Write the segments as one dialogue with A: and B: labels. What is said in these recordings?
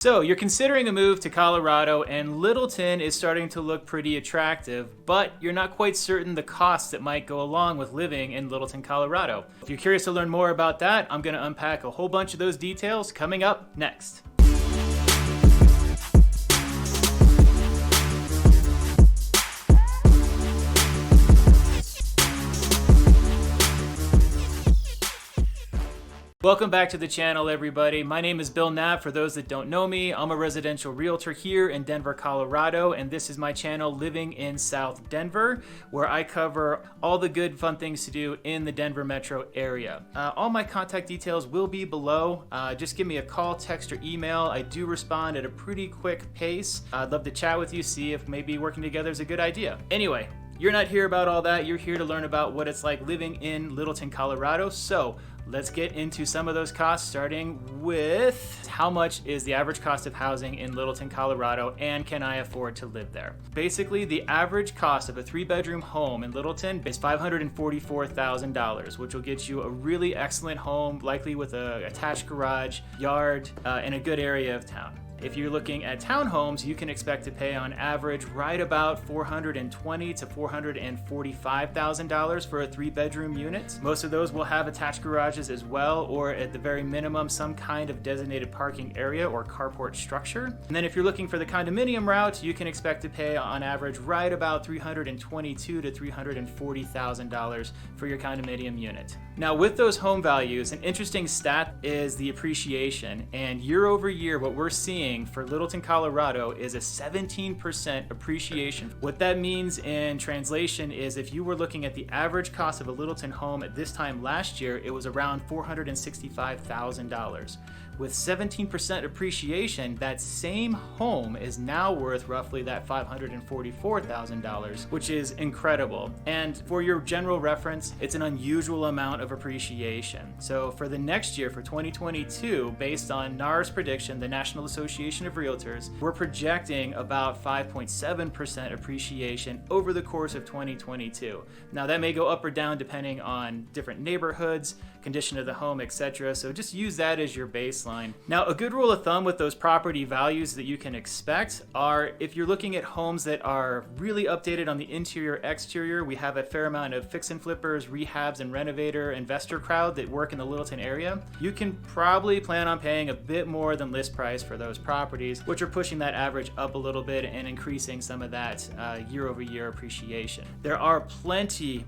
A: So you're considering a move to Colorado and Littleton is starting to look pretty attractive, but you're not quite certain the costs that might go along with living in Littleton, Colorado. If you're curious to learn more about that, I'm going to unpack a whole bunch of those details coming up next. Welcome back to the channel, everybody. My name is Bill Knapp. For those that don't know me, I'm a residential realtor here in Denver, Colorado, and this is my channel, Living in South Denver, where I cover all the good, fun things to do in the Denver metro area. All my contact details will be below. Just give me a call, text, or email. I do respond at a pretty quick pace. I'd love to chat with you, see if maybe working together is a good idea. Anyway, you're not here about all that. You're here to learn about what it's like living in Littleton, Colorado. So let's get into some of those costs, starting with how much is the average cost of housing in Littleton, Colorado, and can I afford to live there? Basically, the average cost of a 3-bedroom home in Littleton is $544,000, which will get you a really excellent home, likely with an attached garage, yard, in a good area of town. If you're looking at townhomes, you can expect to pay on average right about $420,000 to $445,000 for a 3-bedroom unit. Most of those will have attached garages as well, or at the very minimum, some kind of designated parking area or carport structure. And then if you're looking for the condominium route, you can expect to pay on average right about $322,000 to $340,000 for your condominium unit. Now, with those home values, an interesting stat is the appreciation. And year over year, what we're seeing for Littleton, Colorado is a 17% appreciation. What that means in translation is if you were looking at the average cost of a Littleton home at this time last year, it was around $465,000. With 17% appreciation, that same home is now worth roughly that $544,000, which is incredible. And for your general reference, it's an unusual amount of appreciation. So for the next year, for 2022, based on NAR's prediction, the National Association of Realtors, we're projecting about 5.7% appreciation over the course of 2022. Now that may go up or down depending on different neighborhoods, condition of the home, etc. So just use that as your baseline. Now, a good rule of thumb with those property values that you can expect are if you're looking at homes that are really updated on the interior, exterior, we have a fair amount of fix and flippers, rehabs, and renovator investor crowd that work in the Littleton area. You can probably plan on paying a bit more than list price for those properties, which are pushing that average up a little bit and increasing some of that year over year appreciation. There are plenty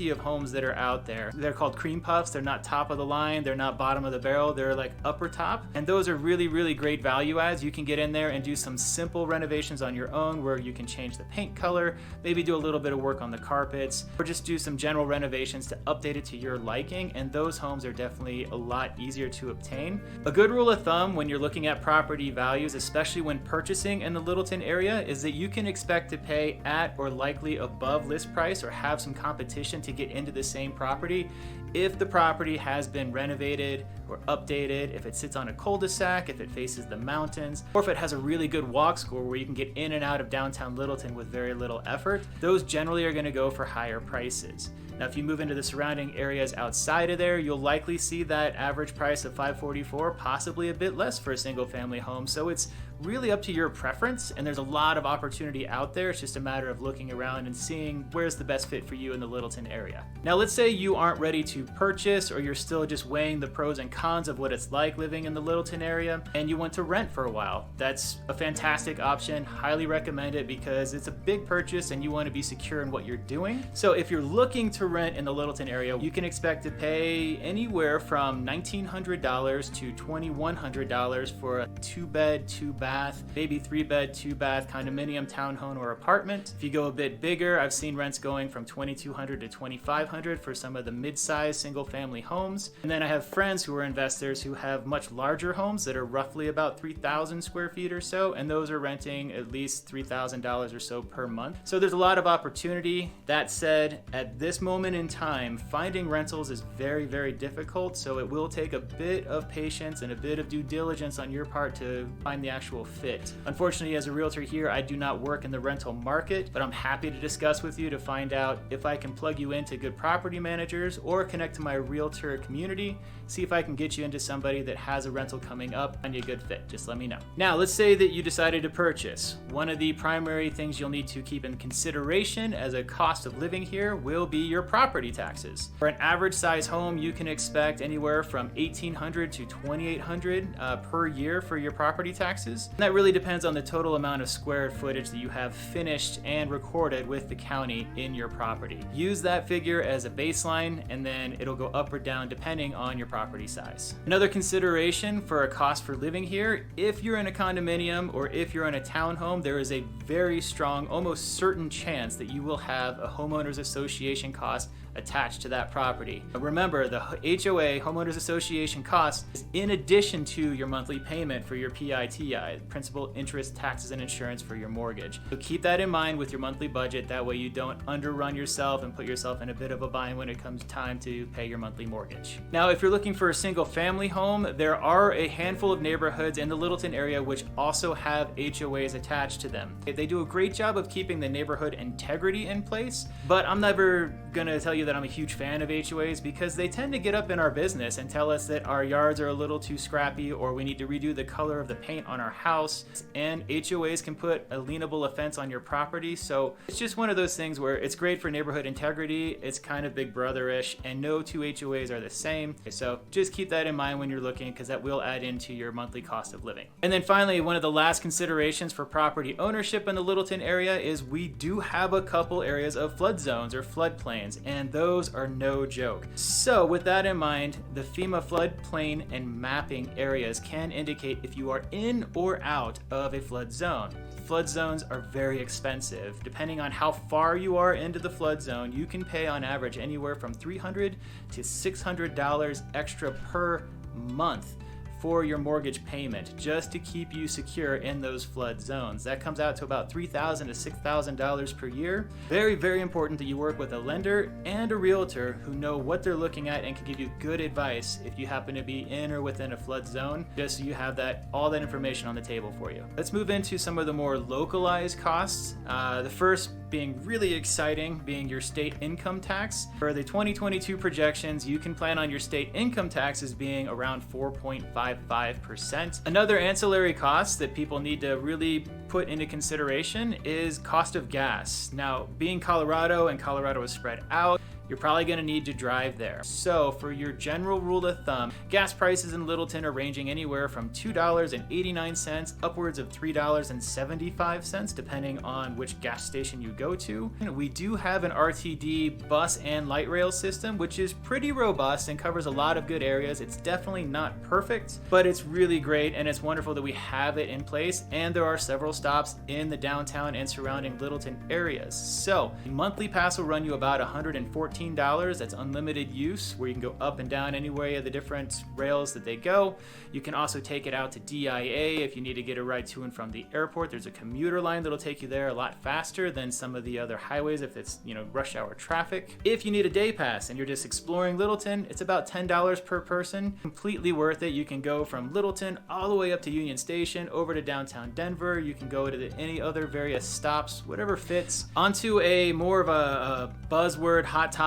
A: of homes that are out there. They're called cream puffs. They're not top of the line, they're not bottom of the barrel, they're like upper top, and those are really great value adds. You can get in there and do some simple renovations on your own where you can change the paint color, maybe do a little bit of work on the carpets, or just do some general renovations to update it to your liking, and those homes are definitely a lot easier to obtain. A good rule of thumb when you're looking at property values, especially when purchasing in the Littleton area, is that you can expect to pay at or likely above list price or have some competition to get into the same property if the property has been renovated or updated, if it sits on a cul-de-sac, if it faces the mountains, or if it has a really good walk score where you can get in and out of downtown Littleton with very little effort. Those generally are going to go for higher prices. Now, if you move into the surrounding areas outside of there, you'll likely see that average price of $544, possibly a bit less for a single family home. So it's really up to your preference, and there's a lot of opportunity out there. It's just a matter of looking around and seeing where's the best fit for you in the Littleton area. Now, let's say you aren't ready to purchase, or you're still just weighing the pros and cons of what it's like living in the Littleton area, and you want to rent for a while. That's a fantastic option. Highly recommend it because it's a big purchase and you want to be secure in what you're doing. So if you're looking to rent in the Littleton area, you can expect to pay anywhere from $1,900 to $2,100 for a 2-bed, 2-bath, maybe 3-bed, 2-bath condominium, townhome, or apartment. If you go a bit bigger, I've seen rents going from $2,200 to $2,500 for some of the mid-sized single-family homes. And then I have friends who are investors who have much larger homes that are roughly about 3,000 square feet or so, and those are renting at least $3,000 or so per month. So there's a lot of opportunity. That said, at this moment in time, finding rentals is very difficult, so it will take a bit of patience and a bit of due diligence on your part to find the actual fit. Unfortunately, as a realtor here, I do not work in the rental market, but I'm happy to discuss with you to find out if I can plug you into good property managers or connect connect to my realtor community, see if I can get you into somebody that has a rental coming up and a good fit. Just let me know. Now, let's say that you decided to purchase. One of the primary things you'll need to keep in consideration as a cost of living here will be your property taxes. For an average size home, you can expect anywhere from $1,800 to $2,800 per year for your property taxes. And that really depends on the total amount of square footage that you have finished and recorded with the county in your property. Use that figure as a baseline, and then it'll go up or down depending on your property size. Another consideration for a cost for living here, if you're in a condominium or if you're in a townhome, there is a very strong, almost certain chance that you will have a homeowners association cost attached to that property. Remember, the HOA, Homeowners Association cost, is in addition to your monthly payment for your PITI, principal, interest, taxes, and insurance for your mortgage. So keep that in mind with your monthly budget. That way you don't underrun yourself and put yourself in a bit of a bind when it comes time to pay your monthly mortgage. Now, if you're looking for a single family home, there are a handful of neighborhoods in the Littleton area which also have HOAs attached to them. They do a great job of keeping the neighborhood integrity in place, but I'm never gonna tell you that I'm a huge fan of HOAs because they tend to get up in our business and tell us that our yards are a little too scrappy or we need to redo the color of the paint on our house. And HOAs can put a lienable offense on your property. So it's just one of those things where it's great for neighborhood integrity. It's kind of big brother-ish, and no two HOAs are the same. So just keep that in mind when you're looking, because that will add into your monthly cost of living. And then finally, one of the last considerations for property ownership in the Littleton area is we do have a couple areas of flood zones or floodplains, and those are no joke. So with that in mind, the FEMA floodplain and mapping areas can indicate if you are in or out of a flood zone. Flood zones are very expensive. Depending on how far you are into the flood zone, you can pay on average anywhere from $300 to $600 extra per month for your mortgage payment just to keep you secure in those flood zones. That comes out to about $3,000 to $6,000 per year. Very, very important that you work with a lender and a realtor who know what they're looking at and can give you good advice if you happen to be in or within a flood zone, just so you have all that information on the table for you. Let's move into some of the more localized costs. The first being really exciting, being your state income tax. For the 2022 projections, you can plan on your state income taxes being around 4.55%. Another ancillary cost that people need to really put into consideration is cost of gas. Now, being Colorado and Colorado is spread out, you're probably going to need to drive there. So for your general rule of thumb, gas prices in Littleton are ranging anywhere from $2.89 upwards of $3.75 depending on which gas station you go to. And we do have an RTD bus and light rail system which is pretty robust and covers a lot of good areas. It's definitely not perfect, but it's really great, and it's wonderful that we have it in place, and there are several stops in the downtown and surrounding Littleton areas. So the monthly pass will run you about $114. That's unlimited use, where you can go up and down any way of the different rails that they go. You can also take it out to DIA if you need to get a ride to and from the airport. There's a commuter line that'll take you there a lot faster than some of the other highways if it's, rush hour traffic. If you need a day pass and you're just exploring Littleton, it's about $10 per person. Completely worth it. You can go from Littleton all the way up to Union Station, over to downtown Denver. You can go to any other various stops, whatever fits. Onto a more of a buzzword hot topic.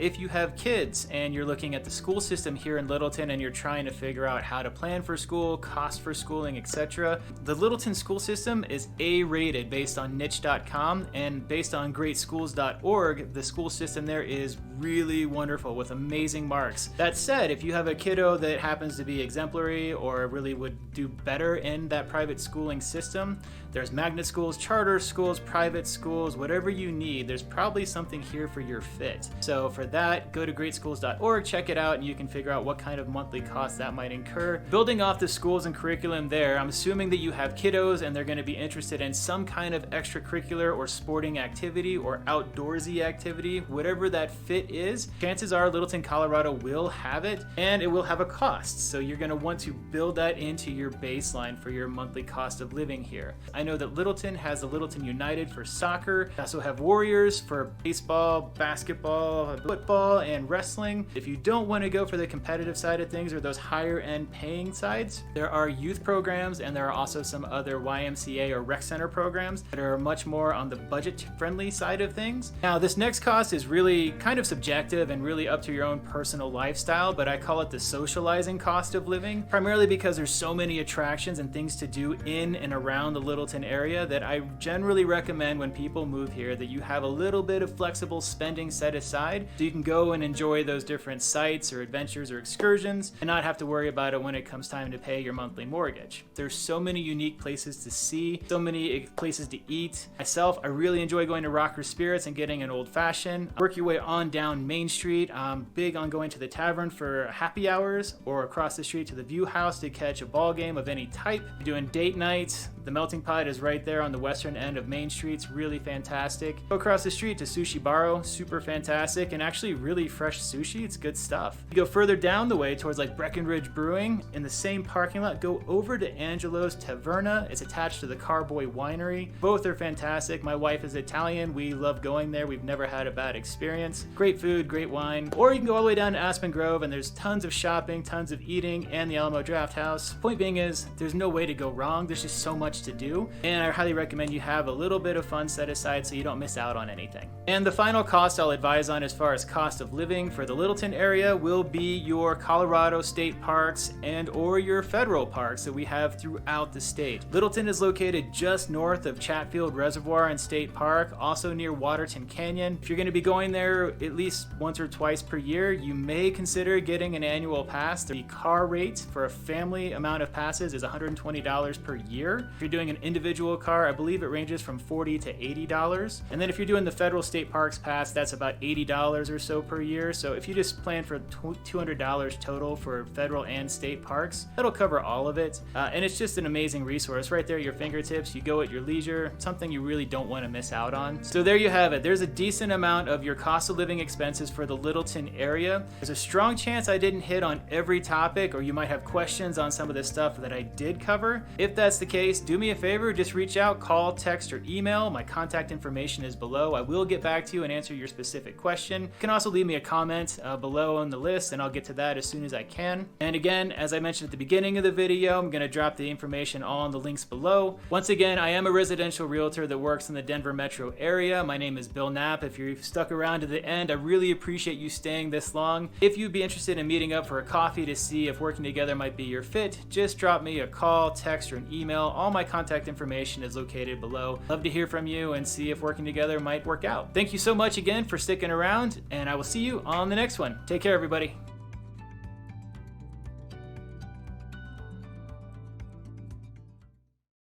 A: If you have kids and you're looking at the school system here in Littleton and you're trying to figure out how to plan for school, cost for schooling, etc., the Littleton school system is A-rated based on niche.com, and based on greatschools.org, the school system there is really wonderful with amazing marks. That said, if you have a kiddo that happens to be exemplary or really would do better in that private schooling system, there's magnet schools, charter schools, private schools, whatever you need, there's probably something here for your fit. So for that, go to greatschools.org, check it out, and you can figure out what kind of monthly costs that might incur. Building off the schools and curriculum there, I'm assuming that you have kiddos and they're going to be interested in some kind of extracurricular or sporting activity or outdoorsy activity, whatever that fit is. Chances are Littleton, Colorado will have it, and it will have a cost. So you're going to want to build that into your baseline for your monthly cost of living here. I know that Littleton has the Littleton United for soccer. They also have Warriors for baseball, basketball, football, and wrestling. If you don't want to go for the competitive side of things or those higher end paying sides, there are youth programs, and there are also some other YMCA or rec center programs that are much more on the budget friendly side of things. Now, this next cost is really kind of subjective and really up to your own personal lifestyle, but I call it the socializing cost of living, primarily because there's so many attractions and things to do in and around the Littleton area that I generally recommend when people move here that you have a little bit of flexible spending set aside so you can go and enjoy those different sites or adventures or excursions and not have to worry about it when it comes time to pay your monthly mortgage. There's so many unique places to see, so many places to eat. Myself, I really enjoy going to Rocker Spirits and getting an old fashioned. Work your way on down Main Street. I'm big on going to the tavern for happy hours or across the street to the View House to catch a ball game of any type. Doing date nights. The Melting Pot is right there on the western end of Main Street. It's really fantastic. Go across the street to Sushi Baro, super fantastic, and actually really fresh sushi. It's good stuff. You go further down the way towards like Breckenridge Brewing, in the same parking lot, go over to Angelo's Taverna. It's attached to the Carboy Winery. Both are fantastic. My wife is Italian. We love going there. We've never had a bad experience. Great food, great wine. Or you can go all the way down to Aspen Grove and there's tons of shopping, tons of eating, and the Alamo Draft House. Point being is, there's no way to go wrong. There's just so much to do, and I highly recommend you have a little bit of fun set aside so you don't miss out on anything. And the final cost I'll advise on as far as cost of living for the Littleton area will be your Colorado state parks and or your federal parks that we have throughout the state. Littleton is located just north of Chatfield Reservoir and State Park, also near Waterton Canyon. If you're going to be going there at least once or twice per year, you may consider getting an annual pass. The car rate for a family amount of passes is $120 per year. If you're doing an individual car, I believe it ranges from $40 to $80. And then if you're doing the federal state parks pass, that's about $80 or so per year. So if you just plan for $200 total for federal and state parks, that'll cover all of it. And it's just an amazing resource right there at your fingertips. You go at your leisure, something you really don't want to miss out on. So there you have it. There's a decent amount of your cost of living expenses for the Littleton area. There's a strong chance I didn't hit on every topic, or you might have questions on some of the stuff that I did cover. If that's the case, do me a favor, just reach out, call, text, or email. My contact information is below. I will get back to you and answer your specific question. You can also leave me a comment below on the list, and I'll get to that as soon as I can. And again, as I mentioned at the beginning of the video, I'm going to drop the information all in the links below. Once again, I am a residential realtor that works in the Denver metro area. My name is Bill Knapp. If you've stuck around to the end, I really appreciate you staying this long. If you'd be interested in meeting up for a coffee to see if working together might be your fit, just drop me a call, text, or an email. All my contact information is located below. Love to hear from you and see if working together might work out. Thank you so much again for sticking around, and I will see you on the next one. Take care, everybody.